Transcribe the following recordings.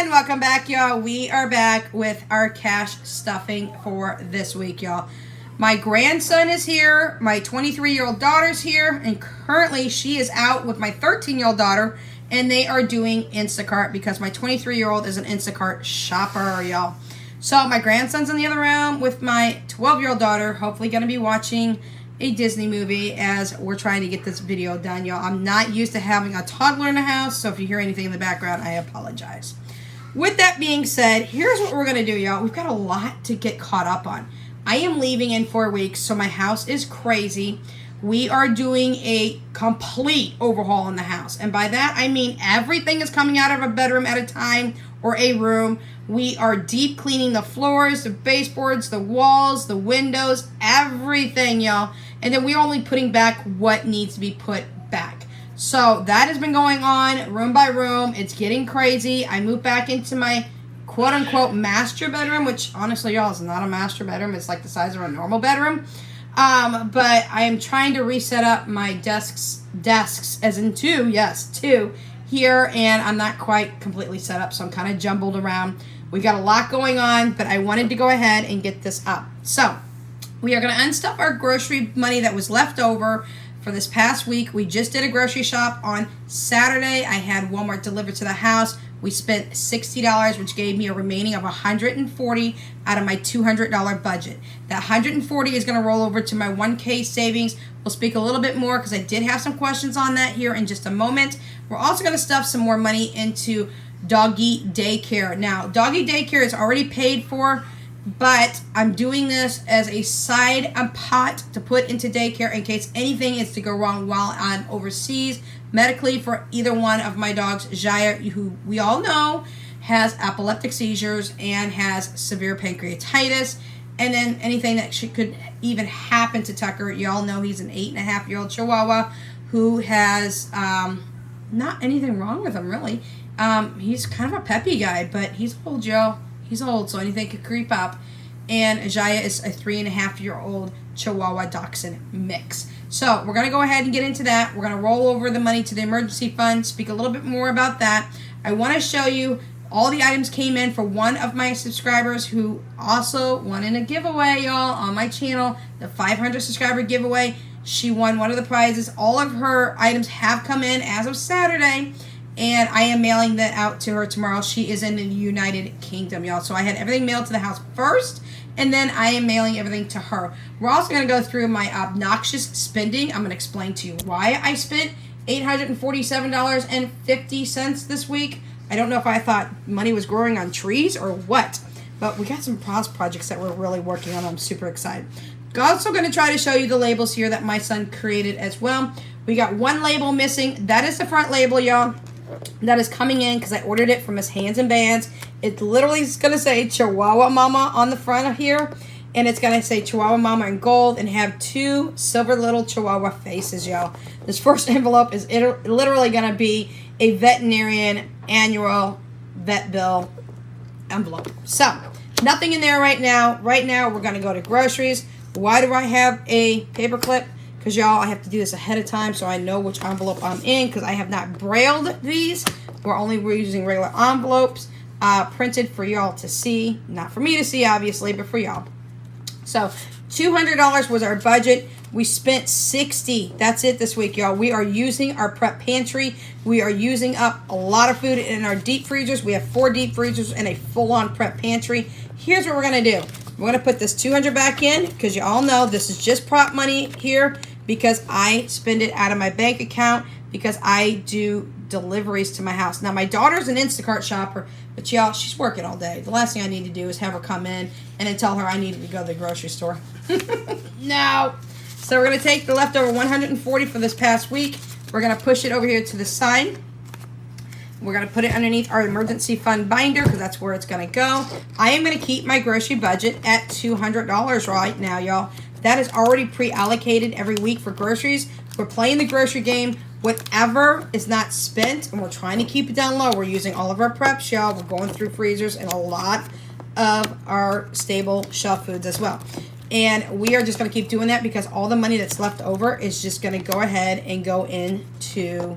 And welcome back, y'all. We are back with our cash stuffing for this week, y'all. My grandson is here. My 23-year-old daughter's here. And currently, she is out with my 13-year-old daughter. And they are doing Instacart because my 23-year-old is an Instacart shopper, y'all. So my grandson's in the other room with my 12-year-old daughter. Hopefully going to be watching a Disney movie as we're trying to get this video done, y'all. I'm not used to having a toddler in the house, so if you hear anything in the background, I apologize. With that being said, here's what we're going to do, y'all. We've got a lot to get caught up on. I am leaving in 4 weeks, so my house is crazy. We are doing a complete overhaul in the house, and by that, I mean everything is coming out of a bedroom at a time or a room. We are deep cleaning the floors, the baseboards, the walls, the windows, everything, y'all. And then we're only putting back what needs to be put back. So that has been going on room by room. It's getting crazy. I moved back into my quote-unquote master bedroom, which honestly, y'all, is not a master bedroom. It's like the size of a normal bedroom. But I am trying to reset up my desks as in two here, and I'm not quite completely set up, so I'm kind of jumbled around. We got a lot going on, but I wanted to go ahead and get this up. So we are going to unstuff our grocery money that was left over for this past week. We just did a grocery shop on Saturday. I had Walmart delivered to the house. We spent $60, which gave me a remaining of $140 out of my $200 budget. That $140 is going to roll over to my 1K savings. We'll speak a little bit more because I did have some questions on that here in just a moment. We're also going to stuff some more money into Doggy Daycare. Now, Doggy Daycare is already paid for, but I'm doing this as a side pot to put into daycare in case anything is to go wrong while I'm overseas medically for either one of my dogs. Jaya, who we all know has epileptic seizures and has severe pancreatitis, and then anything that could even happen to Tucker. You all know he's an 8.5-year-old Chihuahua who has not anything wrong with him, really. He's kind of a peppy guy, but he's old, Joe. He's old, so anything could creep up. And Jaya is a 3.5-year-old Chihuahua Dachshund mix. So we're going to go ahead and get into that. We're going to roll over the money to the emergency fund, speak a little bit more about that. I want to show you all the items came in for one of my subscribers who also won in a giveaway, y'all, on my channel, the 500 subscriber giveaway. She won one of the prizes. All of her items have come in as of Saturday, and I am mailing that out to her tomorrow. She is in the United Kingdom, y'all. So I had everything mailed to the house first, and then I am mailing everything to her. We're also going to go through my obnoxious spending. I'm going to explain to you why I spent $847.50 this week. I don't know if I thought money was growing on trees or what, but we got some projects that we're really working on. I'm super excited. Also going to try to show you the labels here that my son created as well. We got one label missing. That is the front label, y'all. That is coming in because I ordered it from Miss Hands and Bands. It literally is going to say Chihuahua Mama on the front of here. And it's going to say Chihuahua Mama in gold and have two silver little Chihuahua faces, y'all. This first envelope is literally going to be a veterinarian annual vet bill envelope. So, nothing in there right now. Right now, we're going to go to groceries. Why do I have a paper clip? Because, y'all, I have to do this ahead of time so I know which envelope I'm in because I have not brailled these. We're using regular envelopes printed for y'all to see. Not for me to see, obviously, but for y'all. So, $200 was our budget. We spent $60. That's it this week, y'all. We are using our prep pantry. We are using up a lot of food in our deep freezers. We have 4 deep freezers and a full-on prep pantry. Here's what we're going to do. We're going to put this $200 back in because you all know this is just prop money here because I spend it out of my bank account because I do deliveries to my house. Now, my daughter's an Instacart shopper, but y'all, she's working all day. The last thing I need to do is have her come in and then tell her I needed to go to the grocery store. No. So we're going to take the leftover $140 for this past week. We're going to push it over here to the side. We're going to put it underneath our emergency fund binder because that's where it's going to go. I am going to keep my grocery budget at $200 right now, y'all. That is already pre-allocated every week for groceries. We're playing the grocery game. Whatever is not spent, and we're trying to keep it down low. We're using all of our preps, y'all. We're going through freezers and a lot of our stable shelf foods as well. And we are just going to keep doing that because all the money that's left over is just going to go ahead and go into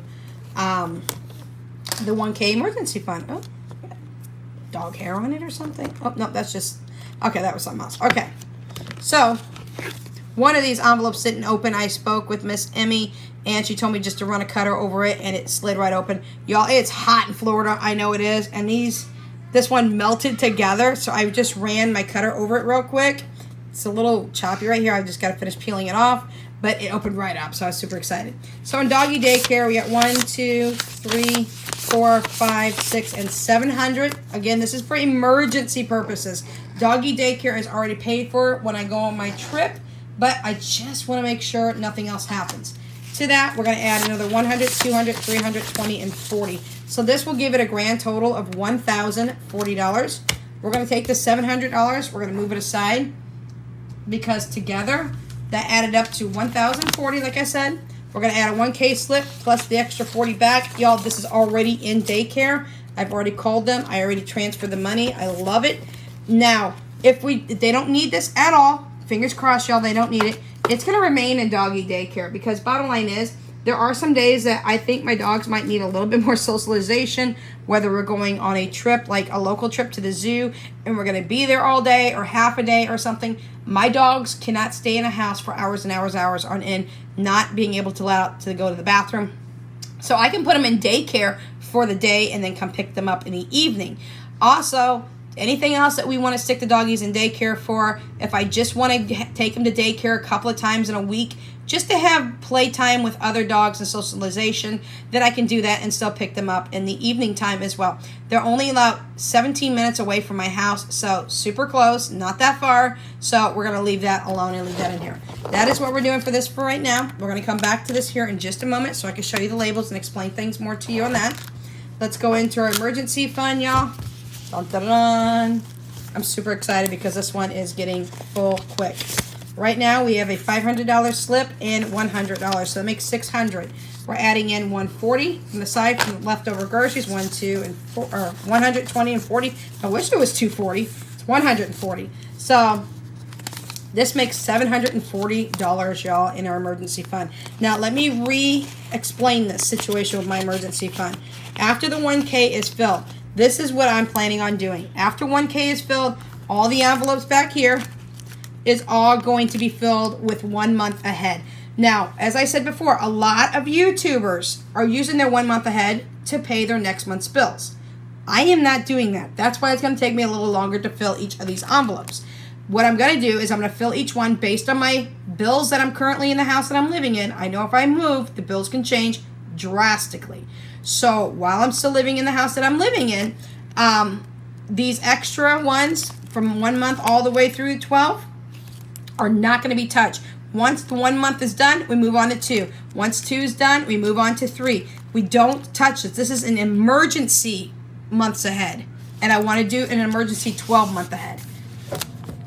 the 1K emergency fund. Oh, dog hair on it or something. Oh, no, that's just, okay, that was something else. Okay, so one of these envelopes didn't open. I spoke with Miss Emmy, and she told me just to run a cutter over it, and it slid right open. Y'all, it's hot in Florida. I know it is. And this one melted together, so I just ran my cutter over it real quick. It's a little choppy right here. I've just got to finish peeling it off, but it opened right up, so I was super excited. So in Doggy Daycare, we got 1, 2, 3, 4, 5, 6, and 700. Again, this is for emergency purposes. Doggy Daycare is already paid for when I go on my trip, but I just want to make sure nothing else happens. To that, we're going to add another 100, 200, 300, 20, and 40. So this will give it a grand total of $1,040. We're going to take the $700. We're going to move it aside because together that added up to $1,040, like I said. We're going to add a 1K slip plus the extra 40 back. Y'all, this is already in daycare. I've already called them. I already transferred the money. I love it. Now, if they don't need this at all, fingers crossed, y'all, they don't need it. It's going to remain in Doggy Daycare because bottom line is there are some days that I think my dogs might need a little bit more socialization, whether we're going on a trip, like a local trip to the zoo, and we're going to be there all day or half a day or something. My dogs cannot stay in a house for hours and hours on end, not being able to allow to go to the bathroom. So I can put them in daycare for the day and then come pick them up in the evening. Also, anything else that we want to stick the doggies in daycare for, if I just want to take them to daycare a couple of times in a week, just to have playtime with other dogs and socialization, then I can do that and still pick them up in the evening time as well. They're only about 17 minutes away from my house, so super close, not that far. So we're going to leave that alone and leave that in here. That is what we're doing for this for right now. We're going to come back to this here in just a moment so I can show you the labels and explain things more to you on that. Let's go into our emergency fund, y'all. Dun, dun, dun. I'm super excited because this one is getting full quick. Right now we have a $500 slip and $100, so that makes $600. We're adding in $140 from the side from the leftover groceries, 1, 2, and 4, or 120 and 40. I wish it was $240. It's $140. So this makes $740, y'all, in our emergency fund. Now let me re-explain this situation with my emergency fund. After the 1K is filled, this is what I'm planning on doing. After 1K is filled, all the envelopes back here is all going to be filled with 1 month ahead. Now, as I said before, a lot of YouTubers are using their 1 month ahead to pay their next month's bills. I am not doing that. That's why it's going to take me a little longer to fill each of these envelopes. What I'm going to do is I'm going to fill each one based on my bills that I'm currently in the house that I'm living in. I know if I move, the bills can change drastically. So while I'm still living in the house that I'm living in, these extra ones from 1 month all the way through 12 are not going to be touched. Once the 1 month is done, we move on to 2. Once 2 is done, we move on to 3. We don't touch this. This is an emergency months ahead. And I want to do an emergency 12 month ahead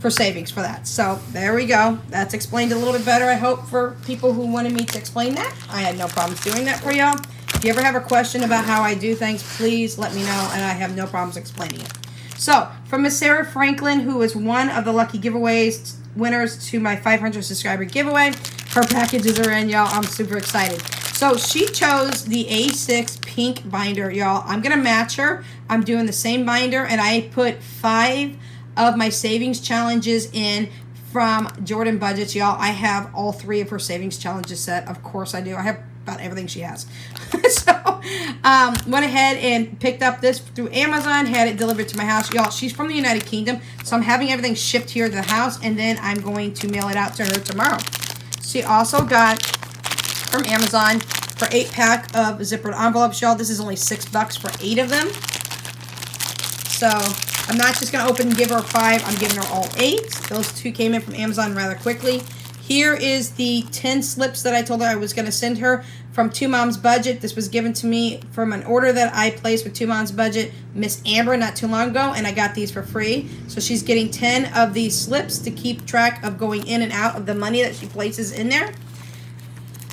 for savings for that. So there we go. That's explained a little bit better, I hope, for people who wanted me to explain that. I had no problems doing that for y'all. If you ever have a question about how I do things, please let me know, and I have no problems explaining it. So, from Miss Sarah Franklin, who is one of the lucky giveaways winners to my 500 subscriber giveaway. Her packages are in, y'all. I'm super excited. So, she chose the A6 pink binder, y'all. I'm going to match her. I'm doing the same binder, and I put 5 of my savings challenges in from Jordan Budgets, y'all. I have all 3 of her savings challenges set. Of course I do. I have about everything she has. So, went ahead and picked up this through Amazon, had it delivered to my house. Y'all, she's from the United Kingdom, so I'm having everything shipped here to the house, and then I'm going to mail it out to her tomorrow. She also got from Amazon for 8-pack of zippered envelopes, y'all. This is only $6 for 8 of them. So, I'm not just going to open and give her 5. I'm giving her all 8. Those 2 came in from Amazon rather quickly. Here is the 10 slips that I told her I was going to send her from Two Moms Budget. This was given to me from an order that I placed with Two Moms Budget, Miss Amber, not too long ago, and I got these for free. So she's getting 10 of these slips to keep track of going in and out of the money that she places in there.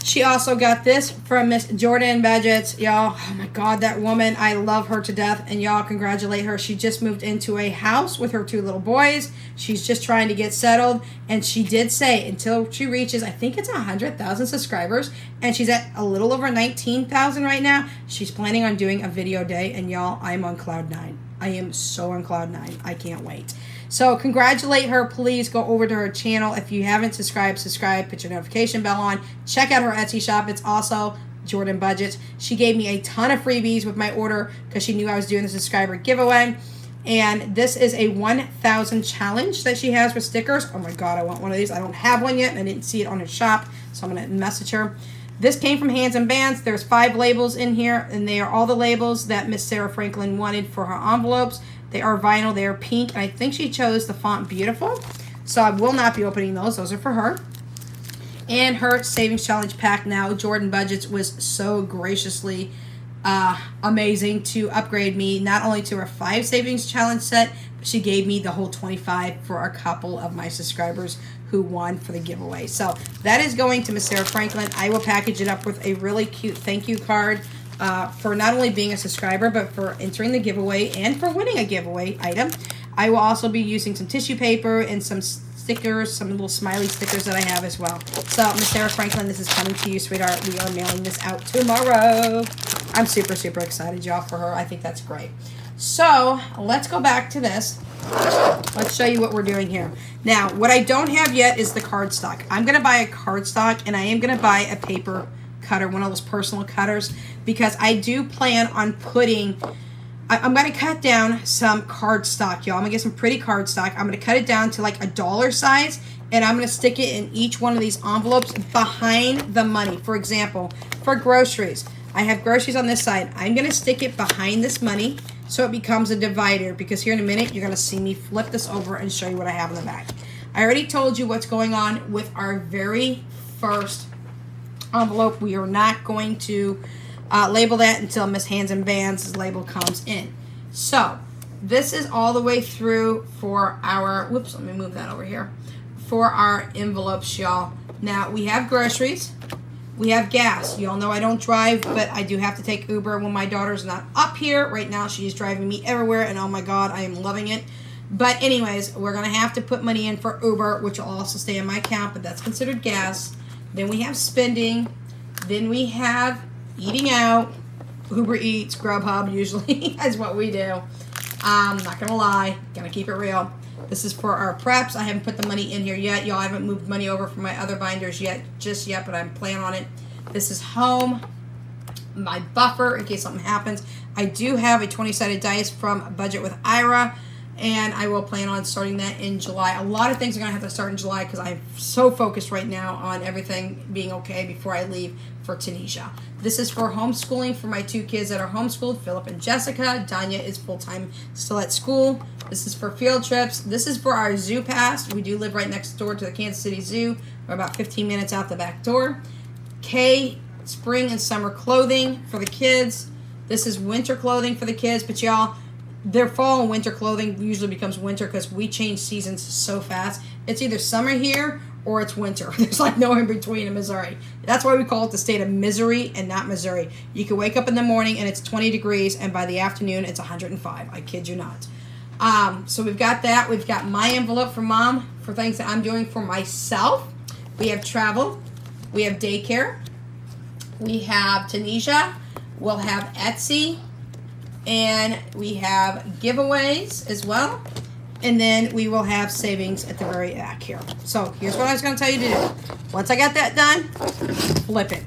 She also got this from Miss Jordan Budgets, y'all. Oh my God, that woman, I love her to death, and y'all congratulate her. She just moved into a house with her 2 little boys. She's just trying to get settled, and she did say until she reaches, I think it's 100,000 subscribers, and she's at a little over 19,000 right now, she's planning on doing a video day, and y'all, I'm on cloud 9. I am so on cloud 9. I can't wait. So congratulate her. Please go over to her channel. If you haven't subscribed, put your notification bell on. Check out her Etsy shop. It's also Jordan Budgets. She gave me a ton of freebies with my order because she knew I was doing the subscriber giveaway. And this is a 1,000 challenge that she has with stickers. Oh my God, I want one of these. I don't have one yet, and I didn't see it on her shop, so I'm going to message her. This came from Hands and Bands. There's 5 labels in here, and they are all the labels that Miss Sarah Franklin wanted for her envelopes. They are vinyl. They are pink, and I think she chose the font Beautiful. So I will not be opening those. Those are for her. And her Savings Challenge pack now. Jordan Budgets was so graciously amazing to upgrade me not only to her 5 Savings Challenge set, but she gave me the whole 25 for a couple of my subscribers who won for the giveaway. So that is going to Miss Sarah Franklin. I will package it up with a really cute thank you card for not only being a subscriber, but for entering the giveaway and for winning a giveaway item. I will also be using some tissue paper and some stickers, some little smiley stickers that I have as well. So Miss Sarah Franklin, this is coming to you, sweetheart. We are mailing this out tomorrow. I'm super, super excited, y'all, for her. I think that's great. So let's go back to this. Let's show you what we're doing here. Now, what I don't have yet is the cardstock. I'm going to buy a cardstock, and I am going to buy a paper cutter, one of those personal cutters, because I do plan on putting... I'm going to cut down some cardstock, y'all. I'm going to get some pretty cardstock. I'm going to cut it down to like a dollar size, and I'm going to stick it in each one of these envelopes behind the money. For example, for groceries, I have groceries on this side. I'm going to stick it behind this money so it becomes a divider, because here in a minute, you're going to see me flip this over and show you what I have in the back. I already told you what's going on with our very first envelope. We are not going to label that until Miss Hands and Bands' label comes in. So this is all the way through for our, whoops, let me move that over here, for our envelopes, y'all. Now we have groceries, we have gas. Y'all know I don't drive, but I do have to take Uber when my daughter's not up here. Right now she's driving me everywhere, and oh my God, I am loving it. But anyways, we're gonna have to put money in for Uber, which will also stay in my account, but that's considered gas. Then we have spending, then we have eating out, Uber Eats, Grubhub usually is what we do. Not gonna lie, gonna keep it real. This is for our preps. I haven't put the money in here yet. Y'all, I haven't moved money over from my other binders just yet, but I'm planning on it. This is home, my buffer in case something happens. I do have a 20-sided dice from Budget with Ira, and I will plan on starting that in July. A lot of things are going to have to start in July because I'm so focused right now on everything being okay before I leave for Tunisia. This is for homeschooling for my 2 kids that are homeschooled, Philip and Jessica. Danya is full-time still at school. This is for field trips. This is for our zoo pass. We do live right next door to the Kansas City Zoo. We're about 15 minutes out the back door. K, spring and summer clothing for the kids. This is winter clothing for the kids, but y'all, their fall and winter clothing usually becomes winter because we change seasons so fast. It's either summer here or it's winter. There's like no in between in Missouri. That's why we call it the state of misery and not Missouri. You can wake up in the morning and it's 20 degrees, and by the afternoon it's 105. I kid you not. So we've got that. We've got my envelope for Mom for things that I'm doing for myself. We have travel. We have daycare. We have Tunisia. We'll have Etsy. And we have giveaways as well. And then we will have savings at the very back here. So here's what I was going to tell you to do. Once I got that done, flip it.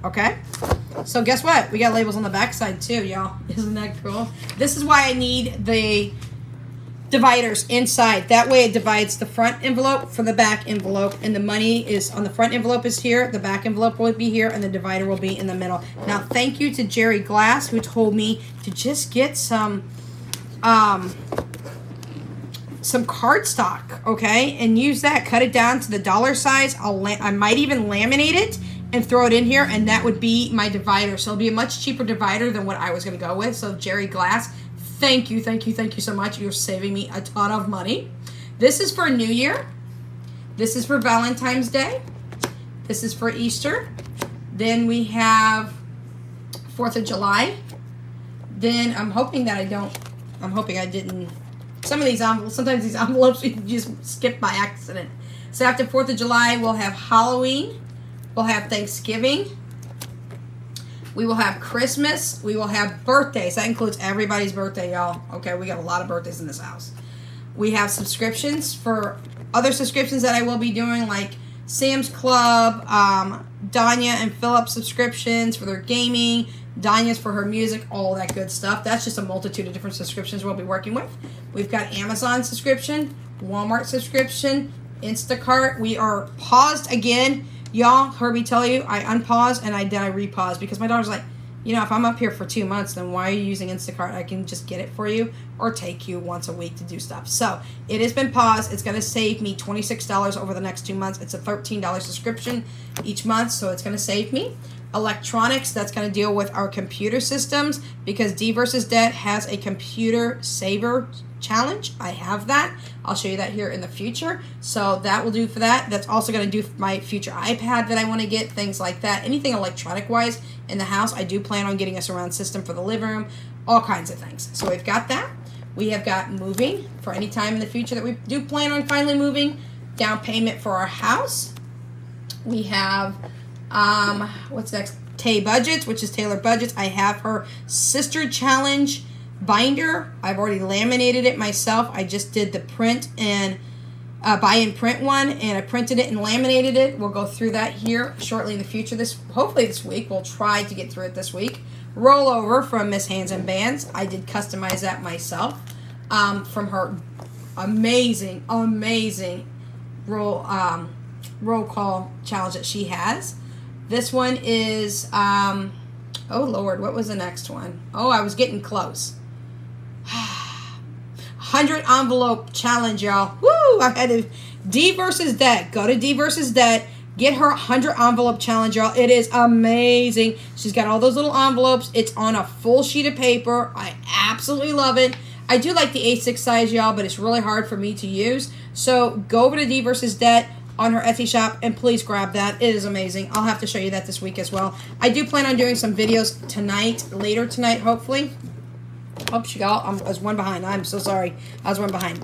Okay? So guess what? We got labels on the back side too, y'all. Isn't that cool? This is why I need the dividers inside. That way it divides the front envelope from the back envelope, and the money is on the front envelope is here, the back envelope will be here, and the divider will be in the middle. Now thank you to Jerry Glass, who told me to just get some cardstock, okay, and use that. Cut it down to the dollar size. I might even laminate it and throw it in here, and that would be my divider. So it'll be a much cheaper divider than what I was going to go with. So Jerry Glass, thank you so much. You're saving me a ton of money. This is for New Year. This is for Valentine's Day. This is for Easter. Then we have 4th of July. Then I'm hoping I didn't. Some of these envelopes, sometimes these envelopes you just skip by accident. So after 4th of July, we'll have Halloween. We'll have Thanksgiving. We will have Christmas. We will have birthdays. That includes everybody's birthday, y'all. Okay, we got a lot of birthdays in this house. We have subscriptions for other subscriptions that I will be doing, like Sam's Club, Danya and Philip subscriptions for their gaming, Danya's for her music, all that good stuff. That's just a multitude of different subscriptions we'll be working with. We've got Amazon subscription, Walmart subscription, Instacart. We are paused again. Y'all heard me tell you, I unpaused and I repause because my daughter's like, you know, if I'm up here for 2 months, then why are you using Instacart? I can just get it for you or take you once a week to do stuff. So it has been paused. It's going to save me $26 over the next 2 months. It's a $13 subscription each month, so it's going to save me. Electronics, that's going to deal with our computer systems because D versus Dead has a computer saver challenge. I have that. I'll show you that here in the future. So that will do for that. That's also going to do for my future iPad that I want to get, things like that. Anything electronic wise in the house, I do plan on getting a surround system for the living room, all kinds of things. So we've got that. We have got moving for any time in the future that we do plan on finally moving. Down payment for our house. We have, what's next? Tay Budgets, which is Taylor Budgets. I have her Sister Challenge binder. I've already laminated it myself. I just did the print and buy and print one, and I printed it and laminated it. We'll go through that here shortly in the future. Hopefully this week. We'll try to get through it this week. Rollover from Miss Hands and Bands. I did customize that myself from her amazing roll call challenge that she has. This one is oh Lord, what was the next one? Oh, I was getting close. 100 envelope challenge, y'all. Woo! I had to D versus Dead. Go to D versus Dead. Get her 100 envelope challenge, y'all. It is amazing. She's got all those little envelopes. It's on a full sheet of paper. I absolutely love it. I do like the A6 size, y'all, but it's really hard for me to use. So go over to D versus Dead on her Etsy shop and please grab that. It is amazing. I'll have to show you that this week as well. I do plan on doing some videos tonight, later tonight, hopefully. Oops, y'all, I was one behind. I'm so sorry. I was one behind.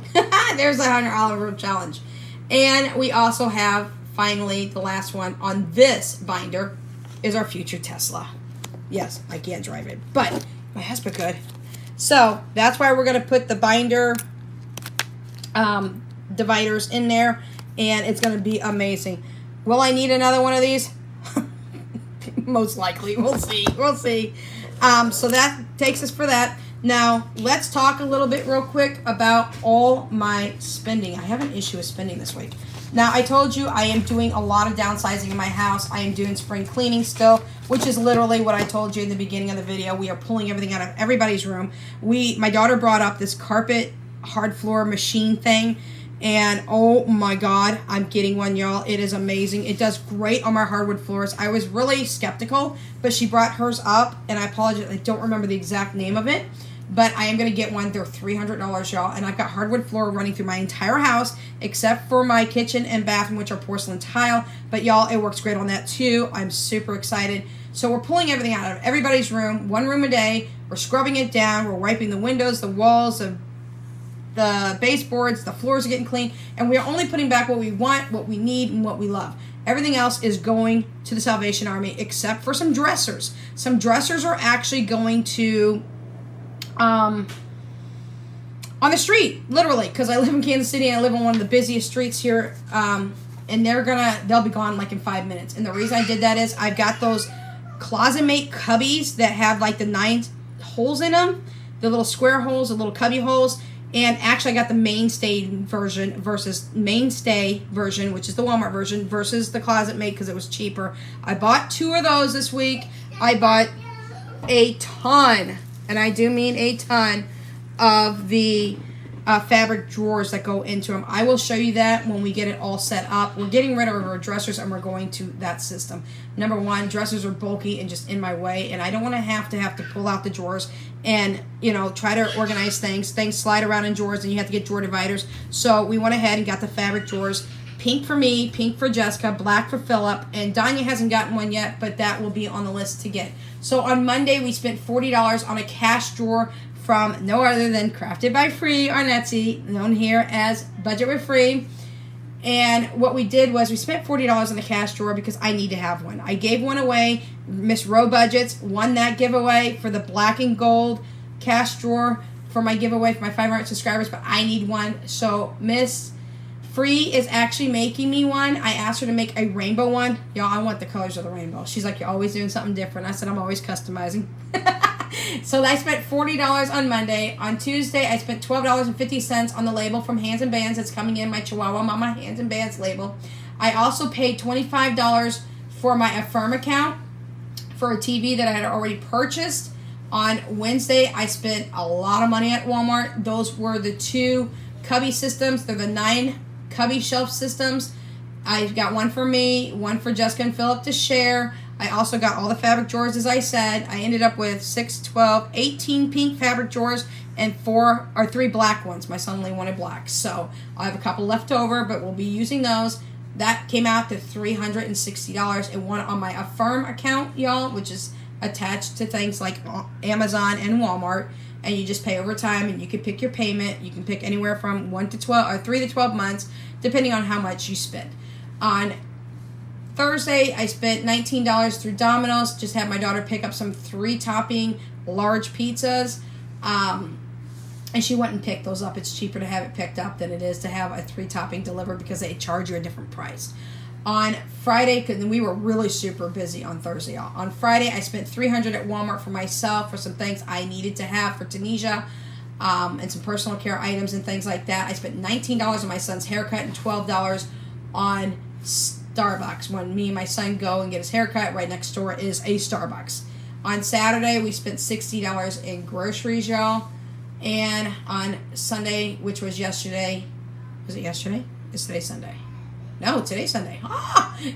There's the 100 envelope challenge. And we also have, finally, the last one on this binder is our future Tesla. Yes, I can't drive it, but my husband could. So that's why we're going to put the binder dividers in there, and it's going to be amazing. Will I need another one of these? Most likely. We'll see. We'll see. So that takes us for that. Now, let's talk a little bit real quick about all my spending. I have an issue with spending this week. Now, I told you I am doing a lot of downsizing in my house. I am doing spring cleaning still, which is literally what I told you in the beginning of the video. We are pulling everything out of everybody's room. My daughter brought up this carpet hard floor machine thing, and oh my God, I'm getting one, y'all. It is amazing. It does great on my hardwood floors. I was really skeptical, but she brought hers up, and I apologize, I don't remember the exact name of it. But I am going to get one. They're $300, y'all. And I've got hardwood floor running through my entire house, except for my kitchen and bathroom, which are porcelain tile. But y'all, it works great on that too. I'm super excited. So we're pulling everything out of everybody's room, one room a day. We're scrubbing it down. We're wiping the windows, the walls, the baseboards. The floors are getting clean. And we're only putting back what we want, what we need, and what we love. Everything else is going to the Salvation Army, except for some dressers. Some dressers are actually going to... on the street, literally, because I live in Kansas City and I live on one of the busiest streets here, and they'll be gone like in 5 minutes. And the reason I did that is I've got those Closet Mate cubbies that have like the 9 holes in them, the little square holes, the little cubby holes, and actually I got the mainstay version, which is the Walmart version, versus the Closet Mate because it was cheaper. I bought 2 of those this week. I bought a ton, and I do mean a ton, of the fabric drawers that go into them. I will show you that when we get it all set up. We're getting rid of our dressers and we're going to that system. Number one, dressers are bulky and just in my way, and I don't want to have to pull out the drawers and, try to organize things. Things slide around in drawers and you have to get drawer dividers. So we went ahead and got the fabric drawers. Pink for me, pink for Jessica, black for Philip, and Danya hasn't gotten one yet, but that will be on the list to get. So on Monday, we spent $40 on a cash drawer from no other than Crafted by Free on Etsy, known here as Budget with Free. And what we did was we spent $40 in the cash drawer because I need to have one. I gave one away. Miss Row Budgets won that giveaway for the black and gold cash drawer for my giveaway for my 500 subscribers, but I need one. So Miss Free is actually making me one. I asked her to make a rainbow one. Y'all, I want the colors of the rainbow. She's like, you're always doing something different. I said, I'm always customizing. So I spent $40 on Monday. On Tuesday, I spent $12.50 on the label from Hands and Bands that's coming in, my Chihuahua Mama Hands and Bands label. I also paid $25 for my Affirm account for a TV that I had already purchased. On Wednesday, I spent a lot of money at Walmart. Those were the 2 cubby systems. They're the 9 cubby shelf systems. I got one for me, one for Jessica and Philip to share. I also got all the fabric drawers, as I said. I ended up with 6, 12, 18 pink fabric drawers and 3 black ones. My son only wanted black. So I have a couple left over, but we'll be using those. That came out to $360. It went on my Affirm account, y'all, which is attached to things like Amazon and Walmart. And you just pay over time, and you can pick your payment. You can pick anywhere from 1 to 12 or 3 to 12 months, depending on how much you spend. On Thursday, I spent $19 through Domino's. Just had my daughter pick up some 3-topping large pizzas. And she went and picked those up. It's cheaper to have it picked up than it is to have a 3-topping delivered because they charge you a different price. On Friday, because we were really super busy on Thursday. On Friday, I spent $300 at Walmart for myself for some things I needed to have for Tunisia, and some personal care items and things like that. I spent $19 on my son's haircut and $12 on Starbucks. When me and my son go and get his haircut, right next door is a Starbucks. On Saturday, we spent $60 in groceries, y'all. And on Sunday, which was yesterday, was it yesterday? Is today Sunday? No, today's Sunday.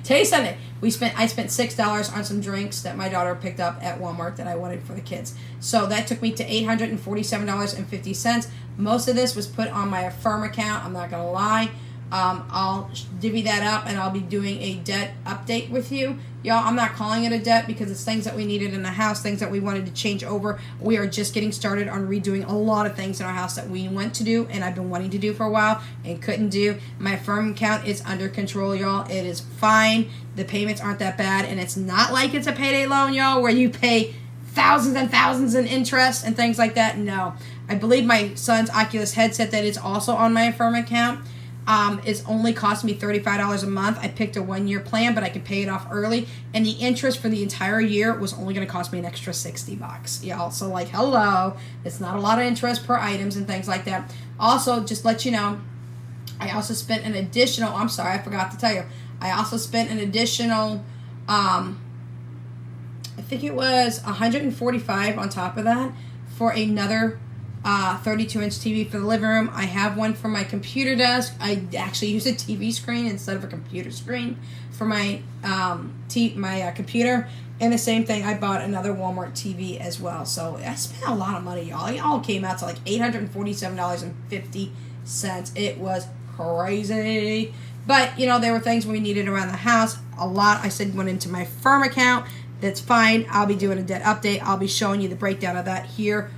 Today's Sunday. I spent $6 on some drinks that my daughter picked up at Walmart that I wanted for the kids. So that took me to $847.50. Most of this was put on my Affirm account. I'm not going to lie. I'll divvy that up, and I'll be doing a debt update with you. Y'all, I'm not calling it a debt because it's things that we needed in the house, things that we wanted to change over. We are just getting started on redoing a lot of things in our house that we want to do, and I've been wanting to do for a while and couldn't do. My Affirm account is under control, y'all. It is fine. The payments aren't that bad, and it's not like it's a payday loan, y'all, where you pay thousands and thousands in interest and things like that. No. I believe my son's Oculus headset that is also on my Affirm account is only cost me $35 a month. I picked a 1-year plan, but I could pay it off early, and the interest for the entire year was only going to cost me an extra $60, y'all. So like, hello, it's not a lot of interest per items and things like that. Also, just let you know, I also spent an additional, I'm sorry, I forgot to tell you, I also spent an additional, I think it was $145 on top of that for another 32-inch TV for the living room. I have one for my computer desk. I actually use a TV screen instead of a computer screen for my computer. And the same thing, I bought another Walmart TV as well. So I spent a lot of money, y'all. It all came out to like $847.50. It was crazy. But, you know, there were things we needed around the house. A lot, I said, went into my Affirm account. That's fine. I'll be doing a debt update. I'll be showing you the breakdown of that here.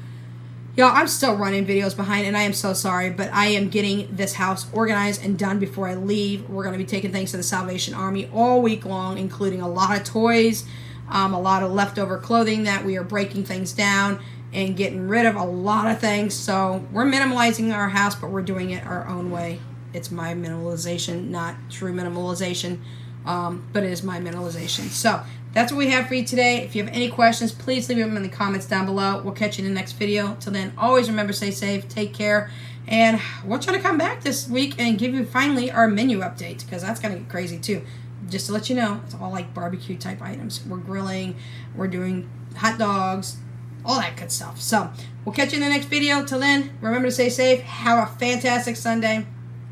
Y'all, I'm still running videos behind, and I am so sorry, but I am getting this house organized and done before I leave. We're going to be taking things to the Salvation Army all week long, including a lot of toys, a lot of leftover clothing that we are breaking things down and getting rid of a lot of things. So we're minimalizing our house, but we're doing it our own way. It's my minimalization, not true minimalization, but it is my minimalization. So that's what we have for you today. If you have any questions, please leave them in the comments down below. We'll catch you in the next video. Till then, always remember, stay safe, take care, and we'll try to come back this week and give you finally our menu update, because that's going to get crazy too. Just to let you know, it's all like barbecue type items. We're grilling, we're doing hot dogs, all that good stuff. So we'll catch you in the next video. Till then, remember to stay safe. Have a fantastic Sunday.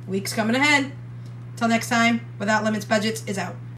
Week's coming ahead. Till next time, Without Limits Budgets is out.